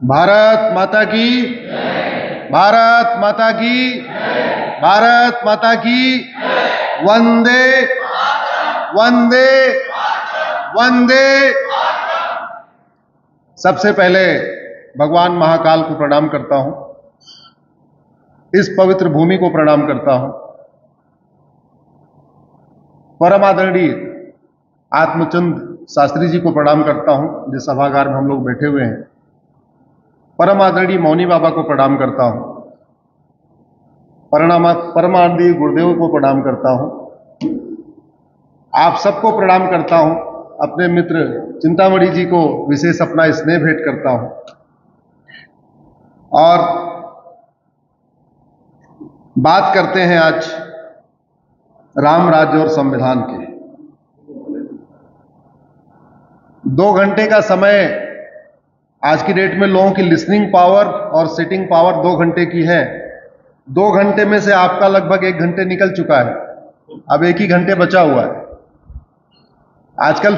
भारत माता की, भारत माता की, भारत माता की, वंदे वंदे वंदे। सबसे पहले भगवान महाकाल को प्रणाम करता हूं, इस पवित्र भूमि को प्रणाम करता हूं, परम आदरणीय आत्मचंद शास्त्री जी को प्रणाम करता हूं, जिस सभागार में हम लोग बैठे हुए हैं। परम आदरणीय मौनी बाबा को प्रणाम करता हूं, परम आदरणीय गुरुदेव को प्रणाम करता हूं, आप सबको प्रणाम करता हूं। अपने मित्र चिंतामणि जी को विशेष अपना स्नेह भेंट करता हूं और बात करते हैं आज राम राज्य और संविधान की। 2 घंटे का समय आज की डेट में लोगों की लिसनिंग पावर और सिटिंग पावर 2 घंटे की है। 2 घंटे में से आपका लगभग 1 घंटे निकल चुका है, अब 1 ही घंटे बचा हुआ है। आजकल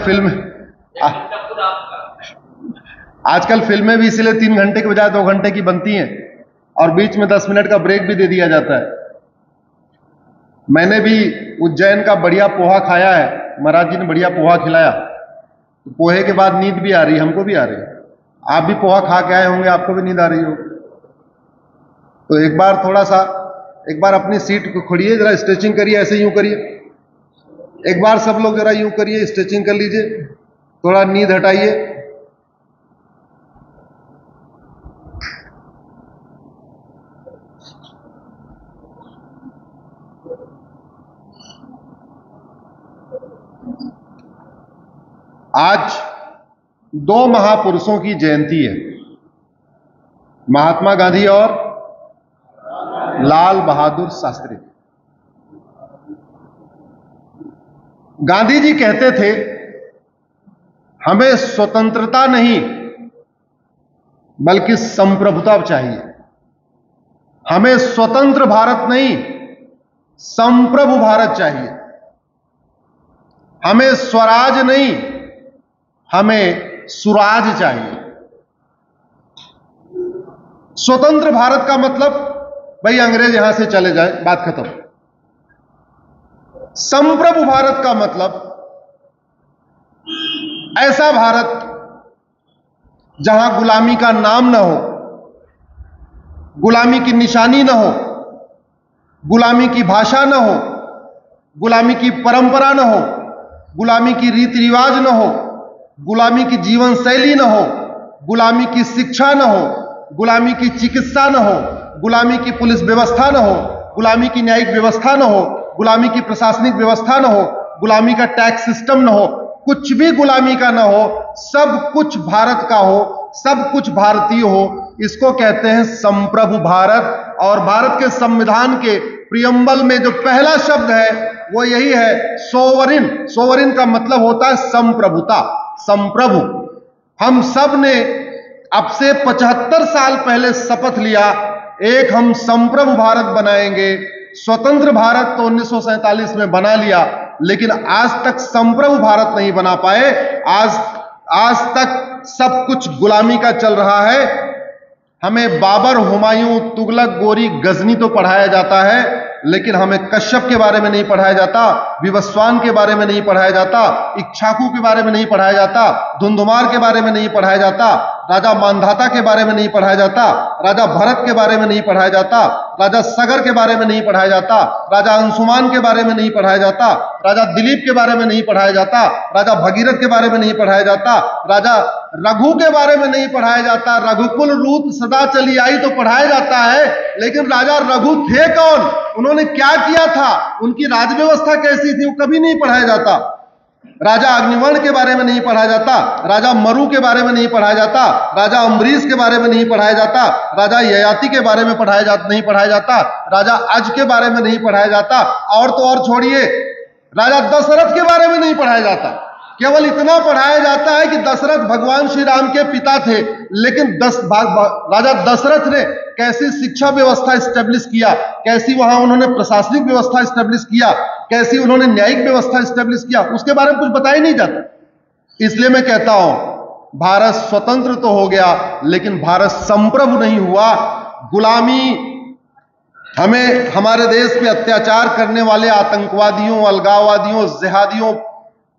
फिल्में भी इसलिए 3 घंटे के बजाय 2 घंटे की बनती हैं और बीच में 10 मिनट का ब्रेक भी दे दिया जाता है। मैंने भी उज्जैन का बढ़िया पोहा खाया है, महाराज जी ने बढ़िया पोहा खिलाया, तो पोहे के बाद नींद भी आ रही, हमको भी आ रही है। आप भी पोहा खा के आए होंगे, आपको भी नींद आ रही होगी। तो एक बार अपनी सीट को खोलिए, जरा स्ट्रेचिंग करिए, ऐसे यूं करिए। एक बार सब लोग जरा यूं करिए, स्ट्रेचिंग कर लीजिए, थोड़ा नींद हटाइए। आज 2 महापुरुषों की जयंती है, महात्मा गांधी और लाल बहादुर शास्त्री। गांधी जी कहते थे, हमें स्वतंत्रता नहीं बल्कि संप्रभुता चाहिए। हमें स्वतंत्र भारत नहीं, संप्रभु भारत चाहिए। हमें स्वराज नहीं, हमें सुराज चाहिए। स्वतंत्र भारत का मतलब भाई अंग्रेज यहां से चले जाए, बात खत्म। संप्रभु भारत का मतलब ऐसा भारत जहां गुलामी का नाम ना हो, गुलामी की निशानी ना हो, गुलामी की भाषा ना हो, गुलामी की परंपरा ना हो, गुलामी की रीति रिवाज ना हो, गुलामी की जीवन शैली ना हो, गुलामी की शिक्षा ना हो, गुलामी की चिकित्सा ना हो, गुलामी की पुलिस व्यवस्था ना हो, गुलामी की न्यायिक व्यवस्था ना हो, गुलामी की प्रशासनिक व्यवस्था ना हो, गुलामी का टैक्स सिस्टम ना हो, कुछ भी गुलामी का ना हो, सब कुछ भारत का हो, सब कुछ भारतीय हो, इसको कहते हैं संप्रभु भारत। और भारत के संविधान के प्रियम्बल में जो पहला शब्द है वो यही है, सोवरिन। सोवरिन का मतलब होता है संप्रभुता, संप्रभु। हम सब ने अब से 75 साल पहले शपथ लिया, एक हम संप्रभु भारत बनाएंगे। स्वतंत्र भारत तो 1947 में बना लिया, लेकिन आज तक संप्रभु भारत नहीं बना पाए। आज तक सब कुछ गुलामी का चल रहा है। हमें बाबर, हुमायूं, तुगलक, गोरी, गजनी तो पढ़ाया जाता है, लेकिन हमें कश्यप के बारे में नहीं पढ़ाया जाता, विवस्वान के बारे में नहीं पढ़ाया जाता, इक्ष्वाकु के बारे में नहीं पढ़ाया जाता, धुंधुमार के बारे में नहीं पढ़ाया जाता, राजा मांधाता के बारे में नहीं पढ़ाया जाता, राजा भरत के बारे में नहीं पढ़ाया जाता, राजा सगर के बारे में नहीं पढ़ाया जाता, राजा अंशुमान के बारे में नहीं पढ़ाया जाता, राजा दिलीप के बारे में नहीं पढ़ाया जाता, राजा भगीरथ के बारे में नहीं पढ़ाया जाता, राजा रघु के बारे में नहीं पढ़ाया जाता। रघुकुल रूप सदा चली आई तो पढ़ाया जाता है, लेकिन राजा रघु थे कौन, उन्होंने क्या किया था, उनकी राज व्यवस्था कैसी थी, वो कभी नहीं पढ़ाया जाता। राजा अग्निवर्ण के बारे में नहीं पढ़ाया जाता, राजा मरु के बारे में नहीं पढ़ाया जाता, राजा अम्बरीश के बारे में नहीं पढ़ाया जाता, राजा ययाति के बारे में नहीं पढ़ाया जाता, राजा अज के बारे में नहीं पढ़ाया जाता, और तो और छोड़िए, राजा दशरथ के बारे में नहीं पढ़ाया जाता। केवल इतना पढ़ाया जाता है कि दशरथ भगवान श्री राम के पिता थे, लेकिन राजा दशरथ ने कैसी शिक्षा व्यवस्था स्टैब्लिश किया, कैसी वहां उन्होंने प्रशासनिक व्यवस्था स्टैब्लिश किया, कैसी उन्होंने न्यायिक व्यवस्था स्टैब्लिश किया, उसके बारे में कुछ बताया नहीं जाता। इसलिए मैं कहता हूं भारत स्वतंत्र तो हो गया, लेकिन भारत संप्रभु नहीं हुआ। गुलामी हमें हमारे देश पे अत्याचार करने वाले आतंकवादियों, अलगाववादियों, जिहादियों,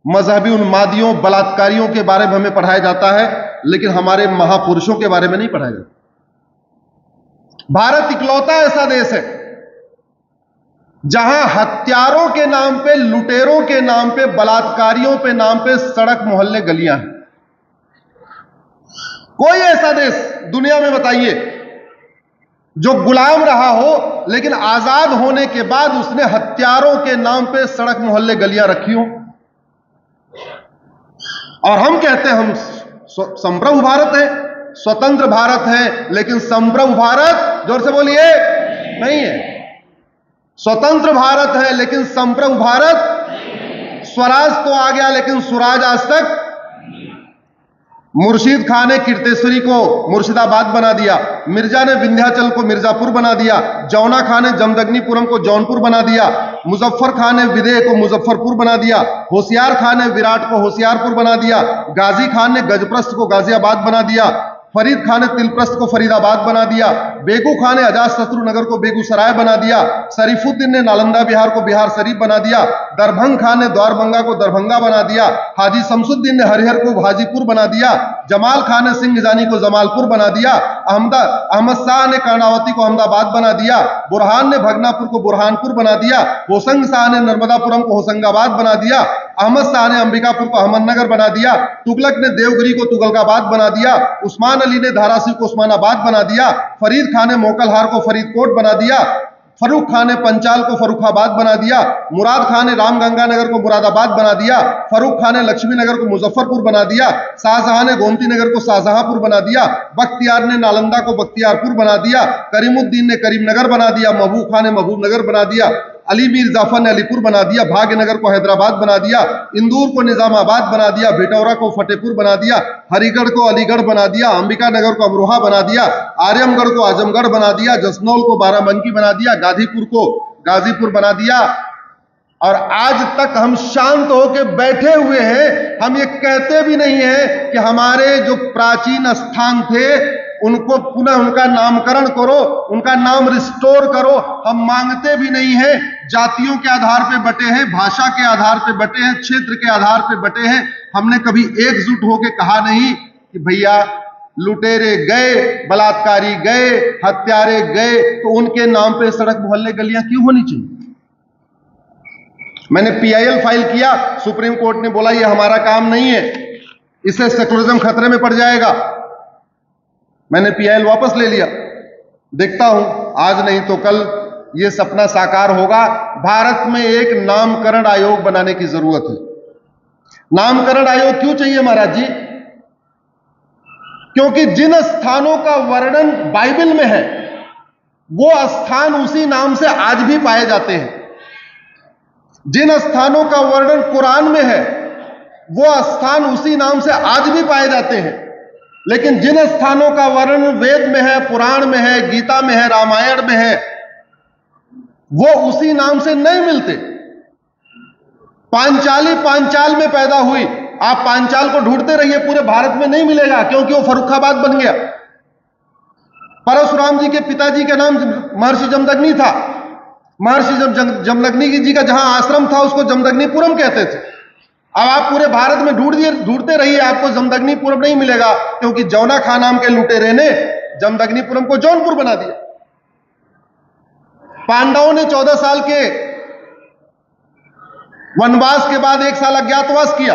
मजहबी उन्मादियों, बलात्कारियों के बारे में हमें पढ़ाया जाता है, लेकिन हमारे महापुरुषों के बारे में नहीं पढ़ाया जाता। भारत इकलौता ऐसा देश है जहां हत्यारों के नाम पे, लुटेरों के नाम पे, बलात्कारियों पे नाम पे सड़क, मोहल्ले, गलियां हैं। कोई ऐसा देश दुनिया में बताइए जो गुलाम रहा हो, लेकिन आजाद होने के बाद उसने हत्यारों के नाम पे सड़क, मोहल्ले, गलियां रखी हो। और हम कहते हैं हम संप्रभु भारत है, स्वतंत्र भारत है, लेकिन संप्रभु भारत, जोर से बोलिए, नहीं है। स्वतंत्र भारत है लेकिन संप्रभु भारत। स्वराज तो आ गया लेकिन स्वराज आज तक। मुर्शीद खान ने कीर्तेश्वरी को मुर्शिदाबाद बना दिया, मिर्जा ने विंध्याचल को मिर्जापुर बना दिया, जौना खान ने जमदग्नीपुरम को जौनपुर बना दिया, मुजफ्फर खान ने विदेह को मुजफ्फरपुर बना दिया, होशियार खान ने विराट को होशियारपुर बना दिया, गाजी खान ने गजप्रस्थ को गाजियाबाद बना दिया, फरीद खान ने तिलप्रस्थ को फरीदाबाद बना दिया, बेगू खान ने अजातशत्रु नगर को बेगूसराय बना दिया, शरीफुद्दीन ने नालंदा बिहार को बिहार शरीफ बना दिया, दरभंग खान ने द्वारबंगा को दरभंगा बना दिया, हाजी शमसुद्दीन ने हरिहर को हाजीपुर बना दिया, जमाल खान ने सिंह जानी को जमालपुर बना दिया, अहमद शाह ने कर्णावती को अहमदाबाद बना दिया, बुरहान ने भगनापुर को बुरहानपुर बना दिया, होशंग शाह ने नर्मदापुरम को होशंगाबाद बना दिया, अहमद शाह ने अंबिकापुर को अहमदनगर बना दिया, तुगलक ने देवगिरी को तुगलकाबाद बना दिया, उस्मान अली ने धाराशिव को उस्मानाबाद बना दिया, फरीद खान ने मोकलहार को फरीदकोट बना दिया, फरूख खान ने पंचाल को फरुखाबाद बना दिया, मुराद खान ने रामगंगा नगर को मुरादाबाद बना दिया, फरूख खान ने लक्ष्मी नगर को मुजफ्फरपुर बना दिया, शाहजहां ने गोमती नगर को शाहजहांपुर बना दिया, बख्तियार ने नालंदा को बख्तियारपुर बना दिया, करीमुद्दीन ने करीमनगर बना दिया, महबूब खान ने महबूबनगर बना दिया, अली मीर जाफर ने अलीपुर बना दिया, भाग्यनगर को हैदराबाद बना दिया, इंदौर को निजामाबाद बना दिया, भिटौरा को फतेहपुर बना दिया, हरिगढ़ को अलीगढ़ बना दिया, अंबिका नगर को अमरोहा बना दिया, आर्यमगढ़ को आजमगढ़ बना दिया, जसनौल को बाराबंकी बना दिया, गाजीपुर को गाजीपुर बना दिया। और आज तक हम शांत होकर बैठे हुए हैं। हम ये कहते भी नहीं है कि हमारे जो प्राचीन स्थान थे उनको पुनः उनका नामकरण करो, उनका नाम रिस्टोर करो। हम मांगते भी नहीं है। जातियों के आधार पे बटे हैं, भाषा के आधार पे बटे हैं, क्षेत्र के आधार पे बटे हैं। हमने कभी एकजुट होकर कहा नहीं कि भैया लुटेरे गए, बलात्कारी गए, हत्यारे गए, तो उनके नाम पे सड़क मोहल्ले गलियां क्यों होनी चाहिए। मैंने PIL फाइल किया, सुप्रीम कोर्ट ने बोला ये हमारा काम नहीं है, इससे सेकुलरिज्म खतरे में पड़ जाएगा। मैंने PIL वापस ले लिया। देखता हूं आज नहीं तो कल ये सपना साकार होगा। भारत में एक नामकरण आयोग बनाने की जरूरत है। नामकरण आयोग क्यों चाहिए महाराज जी? क्योंकि जिन स्थानों का वर्णन बाइबल में है वो स्थान उसी नाम से आज भी पाए जाते हैं। जिन स्थानों का वर्णन कुरान में है वो स्थान उसी नाम से आज भी पाए जाते हैं। लेकिन जिन स्थानों का वर्णन वेद में है, पुराण में है, गीता में है, रामायण में है, वो उसी नाम से नहीं मिलते। पांचाली पांचाल में पैदा हुई। आप पांचाल को ढूंढते रहिए, पूरे भारत में नहीं मिलेगा, क्योंकि वो फर्रुखाबाद बन गया। परशुराम जी के पिताजी का नाम महर्षि जमदग्नि था। महर्षि जमदग्नि जी का जहां आश्रम था उसको जमदग्नीपुरम कहते थे। अब आप पूरे भारत में ढूंढते रहिए, आपको जमदग्नीपुरम नहीं मिलेगा, क्योंकि जौना खान नाम के लुटेरे ने जमदग्नीपुरम को जौनपुर बना दिया। पांडवों ने 14 साल के वनवास के बाद 1 साल अज्ञातवास किया।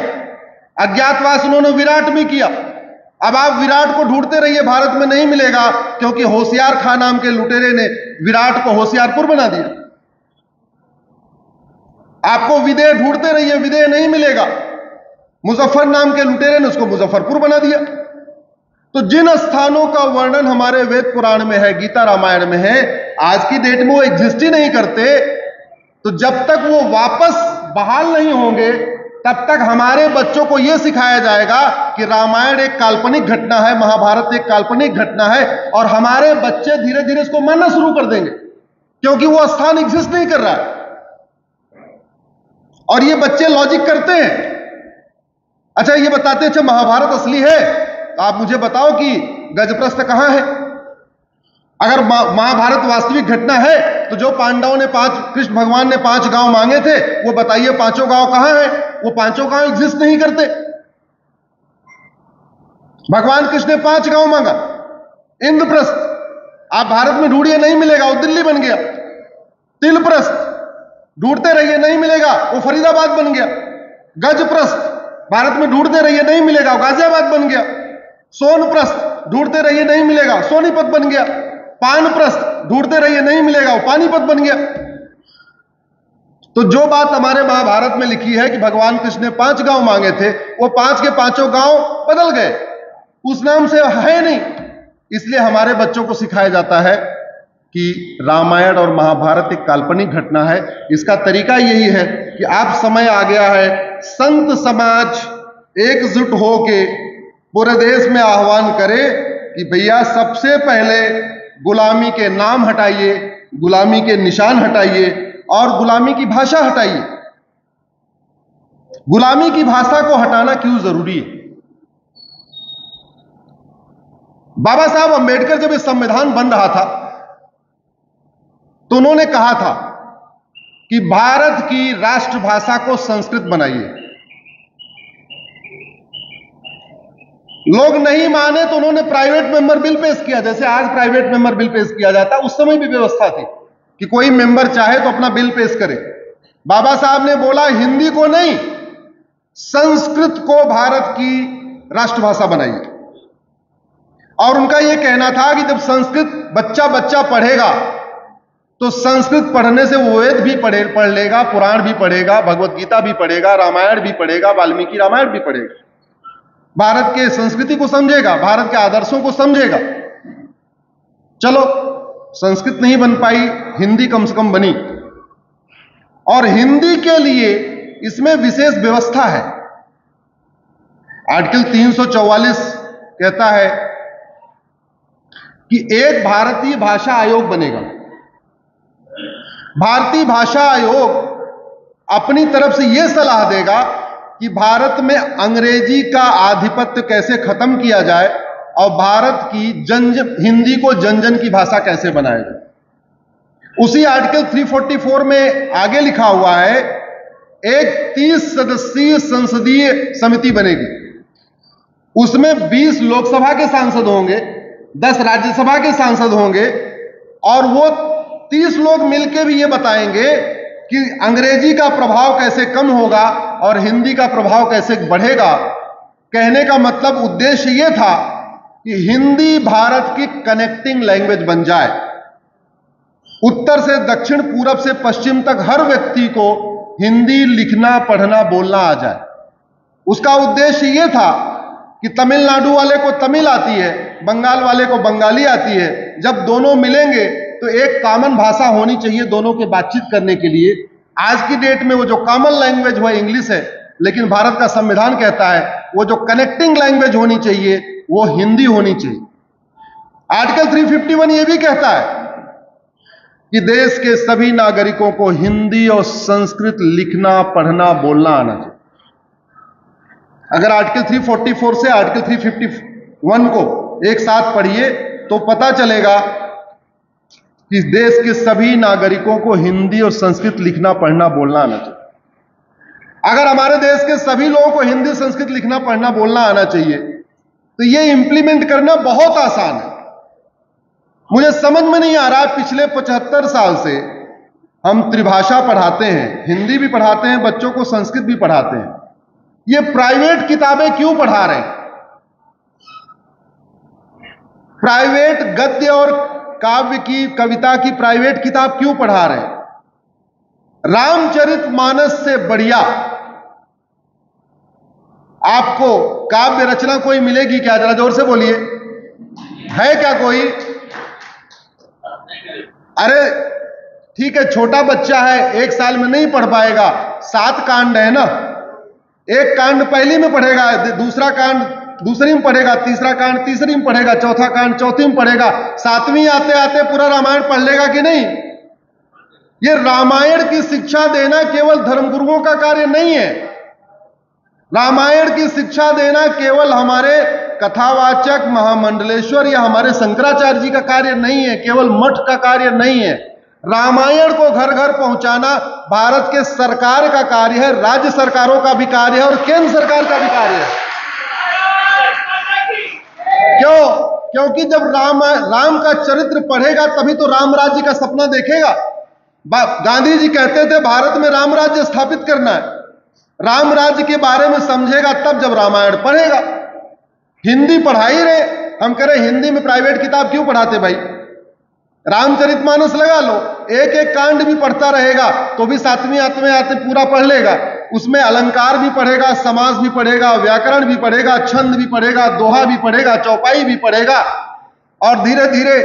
अज्ञातवास उन्होंने विराट में किया। अब आप विराट को ढूंढते रहिए, भारत में नहीं मिलेगा, क्योंकि होशियार खान नाम के लुटेरे ने विराट को होशियारपुर बना दिया। आपको विदेह ढूंढते रहिए, विदेह नहीं मिलेगा। मुजफ्फर नाम के लुटेरे ने उसको मुजफ्फरपुर बना दिया। तो जिन स्थानों का वर्णन हमारे वेद पुराण में है, गीता रामायण में है, आज की डेट में वो एग्जिस्ट ही नहीं करते। तो जब तक वो वापस बहाल नहीं होंगे तब तक हमारे बच्चों को यह सिखाया जाएगा कि रामायण एक काल्पनिक घटना है, महाभारत एक काल्पनिक घटना है, और हमारे बच्चे धीरे धीरे इसको मानना शुरू कर देंगे, क्योंकि वो स्थान एग्जिस्ट नहीं कर रहा है। और ये बच्चे लॉजिक करते हैं। अच्छा ये बताते हैं, अच्छा महाभारत असली है, आप मुझे बताओ कि गजप्रस्थ कहां है? अगर महाभारत वास्तविक घटना है तो जो पांडवों ने कृष्ण भगवान ने 5 गांव मांगे थे, वो बताइए 5 गांव कहां है? वो 5 गांव एग्जिस्ट नहीं करते। भगवान कृष्ण ने 5 गांव मांगा। इंद्रप्रस्थ आप भारत में ढूंढिए, नहीं मिलेगा, वो दिल्ली बन गया। तिलप्रस्थ ढूंढते रहिए, नहीं मिलेगा, वो फरीदाबाद बन गया। गजप्रस्थ भारत में ढूंढते रहिए, नहीं मिलेगा, वो गाजियाबाद बन गया। सोनप्रस्थ ढूंढते रहिए, नहीं मिलेगा, सोनीपत बन गया। पानप्रस्थ ढूंढते रहिए, नहीं मिलेगा, वो पानीपत बन गया। तो जो बात हमारे महाभारत में लिखी है कि भगवान कृष्ण ने 5 गांव मांगे थे, वो 5 के 5 गांव बदल गए, उस नाम से है नहीं। इसलिए हमारे बच्चों को सिखाया जाता है कि रामायण और महाभारत एक काल्पनिक घटना है। इसका तरीका यही है कि आप समय आ गया है, संत समाज एकजुट होके पूरे देश में आह्वान करे कि भैया सबसे पहले गुलामी के नाम हटाइए, गुलामी के निशान हटाइए और गुलामी की भाषा हटाइए। गुलामी की भाषा को हटाना क्यों जरूरी है? बाबा साहब अंबेडकर जब ये संविधान बन रहा था तो उन्होंने कहा था कि भारत की राष्ट्रभाषा को संस्कृत बनाइए। लोग नहीं माने तो उन्होंने प्राइवेट मेंबर बिल पेश किया, जैसे आज प्राइवेट मेंबर बिल पेश किया जाता, उस समय भी व्यवस्था थी कि कोई मेंबर चाहे तो अपना बिल पेश करे। बाबा साहब ने बोला हिंदी को नहीं, संस्कृत को भारत की राष्ट्रभाषा बनाइए। और उनका यह कहना था कि जब संस्कृत बच्चा पढ़ेगा तो संस्कृत पढ़ने से वो वेद भी पढ़ लेगा, पुराण भी पढ़ेगा, भगवत गीता भी पढ़ेगा, रामायण भी पढ़ेगा, वाल्मीकि रामायण भी पढ़ेगा, भारत के संस्कृति को समझेगा, भारत के आदर्शों को समझेगा। चलो संस्कृत नहीं बन पाई, हिंदी कम से कम बनी, और हिंदी के लिए इसमें विशेष व्यवस्था है। आर्टिकल 344 कहता है कि एक भारतीय भाषा आयोग बनेगा। भारतीय भाषा आयोग अपनी तरफ से यह सलाह देगा कि भारत में अंग्रेजी का आधिपत्य कैसे खत्म किया जाए और भारत की हिंदी को जन जन की भाषा कैसे बनाया जाए। उसी आर्टिकल 344 में आगे लिखा हुआ है एक 30 सदस्यीय संसदीय समिति बनेगी। उसमें 20 लोकसभा के सांसद होंगे, 10 राज्यसभा के सांसद होंगे, और वो 30 लोग मिलकर भी ये बताएंगे कि अंग्रेजी का प्रभाव कैसे कम होगा और हिंदी का प्रभाव कैसे बढ़ेगा। कहने का मतलब उद्देश्य यह था कि हिंदी भारत की कनेक्टिंग लैंग्वेज बन जाए। उत्तर से दक्षिण, पूरब से पश्चिम तक हर व्यक्ति को हिंदी लिखना, पढ़ना, बोलना आ जाए। उसका उद्देश्य यह था कि तमिलनाडु वाले को तमिल आती है, बंगाल वाले को बंगाली आती है, जब दोनों मिलेंगे तो एक कॉमन भाषा होनी चाहिए दोनों के बातचीत करने के लिए। आज की डेट में वो जो कॉमन लैंग्वेज वो इंग्लिश है, लेकिन भारत का संविधान कहता है वो जो कनेक्टिंग लैंग्वेज होनी चाहिए वो हिंदी होनी चाहिए। आर्टिकल 351 ये भी कहता है कि देश के सभी नागरिकों को हिंदी और संस्कृत लिखना, पढ़ना, बोलना आना चाहिए। अगर आर्टिकल 344 से आर्टिकल 351 को एक साथ पढ़िए तो पता चलेगा कि देश के सभी नागरिकों को हिंदी और संस्कृत लिखना, पढ़ना, बोलना आना चाहिए। अगर हमारे देश के सभी लोगों को हिंदी, संस्कृत लिखना, पढ़ना, बोलना आना चाहिए तो यह इंप्लीमेंट करना बहुत आसान है। मुझे समझ में नहीं आ रहा, पिछले 75 साल से हम त्रिभाषा पढ़ाते हैं, हिंदी भी पढ़ाते हैं, बच्चों को संस्कृत भी पढ़ाते हैं। ये प्राइवेट किताबें क्यों पढ़ा रहे हैं? प्राइवेट गद्य और काव्य की, कविता की प्राइवेट किताब क्यों पढ़ा रहे हैं? रामचरितमानस से बढ़िया आपको काव्य रचना कोई मिलेगी क्या? जरा जोर से बोलिए, है क्या कोई? अरे ठीक है, छोटा बच्चा है, 1 साल में नहीं पढ़ पाएगा। 7 कांड है ना, एक कांड पहली में पढ़ेगा, दूसरा कांड दूसरी में पढ़ेगा, तीसरा कांड तीसरी में पढ़ेगा, चौथा कांड चौथी में पढ़ेगा, 7वीं आते आते पूरा रामायण पढ़ लेगा कि नहीं? ये रामायण की शिक्षा देना केवल धर्मगुरुओं का कार्य नहीं है। रामायण की शिक्षा देना केवल हमारे कथावाचक महामंडलेश्वर या हमारे शंकराचार्य जी का कार्य नहीं है, केवल मठ का कार्य नहीं है। रामायण को घर घर पहुंचाना भारत के सरकार का कार्य है, राज्य सरकारों का भी कार्य है और केंद्र सरकार का भी कार्य है। क्यों? क्योंकि जब राम का चरित्र पढ़ेगा तभी तो राम राज्य का सपना देखेगा। गांधी जी कहते थे भारत में राम राज्य स्थापित करना है। राम राज्य के बारे में समझेगा तब जब रामायण पढ़ेगा। हिंदी पढ़ाई रहे, हम कह रहे हिंदी में प्राइवेट किताब क्यों पढ़ाते भाई? रामचरितमानस लगा लो, एक एक कांड भी पढ़ता रहेगा तो भी 7वीं 8वें आते पूरा पढ़ लेगा। उसमें अलंकार भी पढ़ेगा, समास भी पढ़ेगा, व्याकरण भी पढ़ेगा, छंद भी पढ़ेगा, दोहा भी पढ़ेगा, चौपाई भी पढ़ेगा और धीरे धीरे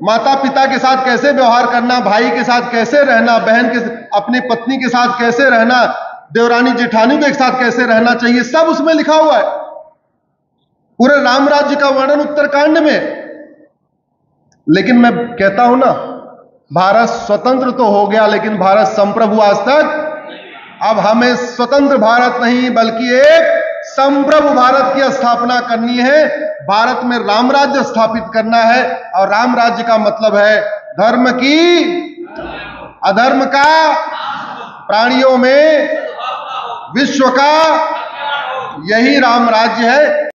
माता पिता के साथ कैसे व्यवहार करना, भाई के साथ कैसे रहना, बहन के अपनी पत्नी के साथ कैसे रहना, देवरानी जेठानी के साथ कैसे रहना चाहिए, सब उसमें लिखा हुआ है। पूरे राम राज्य का वर्णन उत्तरकांड में। लेकिन मैं कहता हूं ना, भारत स्वतंत्र तो हो गया लेकिन भारत संप्रभु आज तक। अब हमें स्वतंत्र भारत नहीं बल्कि एक संप्रभु भारत की स्थापना करनी है। भारत में राम राज्य स्थापित करना है और राम राज्य का मतलब है धर्म की, अधर्म का, प्राणियों में, विश्व का, यही राम राज्य है।